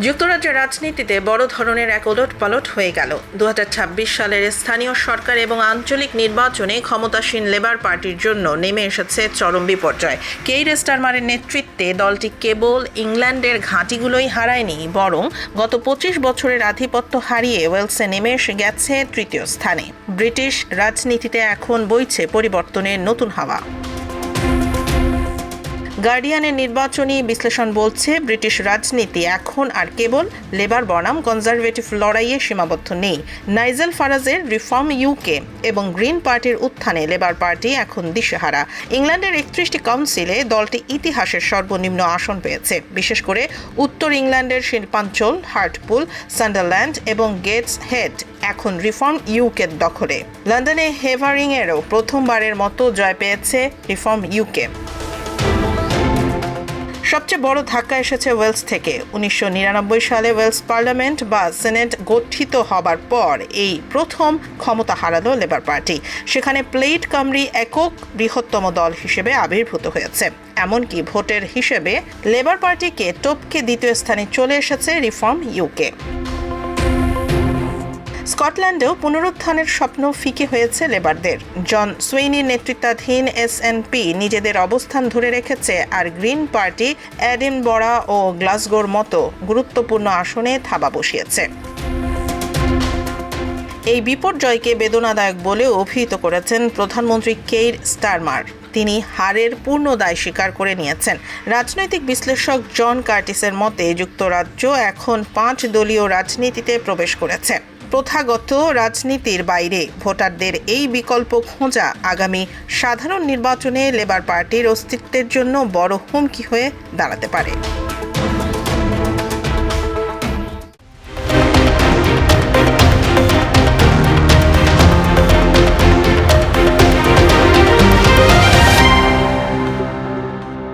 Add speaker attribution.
Speaker 1: যুক্তরাজ্যের রাজনীতিতে বড় ধরনের এক ওলটপালট হয়ে গেল। 2026 সালের স্থানীয় সরকার এবং আঞ্চলিক নির্বাচনে ক্ষমতাসীন লেবার পার্টির জন্য নেমে এসেছে চরম বিপর্যয়। কেইর স্টারমারের নেতৃত্বে দলটি কেবল ইংল্যান্ডের ঘাঁটিগুলোই হারায়নি, বরং গত 25 বছরের আধিপত্য হারিয়ে ওয়েলসে নেমে এসে গেছে তৃতীয় স্থানে। ব্রিটিশ রাজনীতিতে এখন বইছে পরিবর্তনের নতুন হাওয়া। গার্ডিয়ানের নির্বাচনী বিশ্লেষণ বলছে, ব্রিটিশ রাজনীতি এখন আর কেবল লেবার বনাম কনজারভেটিভ লড়াইয়ে সীমাবদ্ধ নেই। নাইজেল ফারাজের রিফর্ম ইউকে এবং গ্রিন পার্টির উত্থানে লেবার পার্টি এখন দিশেহারা। ইংল্যান্ডের 31টি কাউন্সিলে দলটি ইতিহাসের সর্বনিম্ন আসন পেয়েছে, বিশেষ করে উত্তর ইংল্যান্ডের শিল্পাঞ্চল হার্টপুল, সান্ডারল্যান্ড এবং গেটস হেড এখন রিফর্ম ইউকের দখলে। লন্ডনে হেভারিংয়েরও প্রথমবারের মতো জয় পেয়েছে রিফর্ম ইউকে। সবচেয়ে বড় ধাক্কা এসেছে ওয়েলস থেকে। 1999 সালে ওয়েলস পার্লামেন্ট বা সেনেট গঠিত হবার পর এই প্রথম ক্ষমতা হারালো লেবার পার্টি। সেখানে প্লেট কামরি একক বৃহত্তম দল হিসেবে আবির্ভূত হয়েছে। এমনকি ভোটের হিসেবে লেবার পার্টিকে টপকে দ্বিতীয় স্থানে চলে এসেছে রিফর্ম ইউকে। স্কটল্যান্ডেও পুনরুত্থানের স্বপ্ন ফিকে হয়েছে লেবারদের। জন সুইনির নেতৃত্বাধীন এসএনপি নিজেদের অবস্থান ধরে রেখেছে, আর গ্রিন পার্টি এডিনবরা ও গ্লাসগোর মতো গুরুত্বপূর্ণ আসনে থাবা বসিয়েছে। এই বিপর্যয়কে বেদনাদায়ক বলে অভিহিত করেছেন প্রধানমন্ত্রী কেইর স্টারমার। তিনি হারের পূর্ণ দায় স্বীকার করে নিয়েছেন। রাজনৈতিক বিশ্লেষক জন কার্টিসের মতে, যুক্তরাজ্য এখন 5 দলীয় রাজনীতিতে প্রবেশ করেছে। প্রথাগত রাজনীতির বাইরে ভোটারদের এই বিকল্প খোঁজা আগামী সাধারণ নির্বাচনে লেবার পার্টির অস্তিত্বের জন্য বড় হুমকি হয়ে দাঁড়াতে পারে।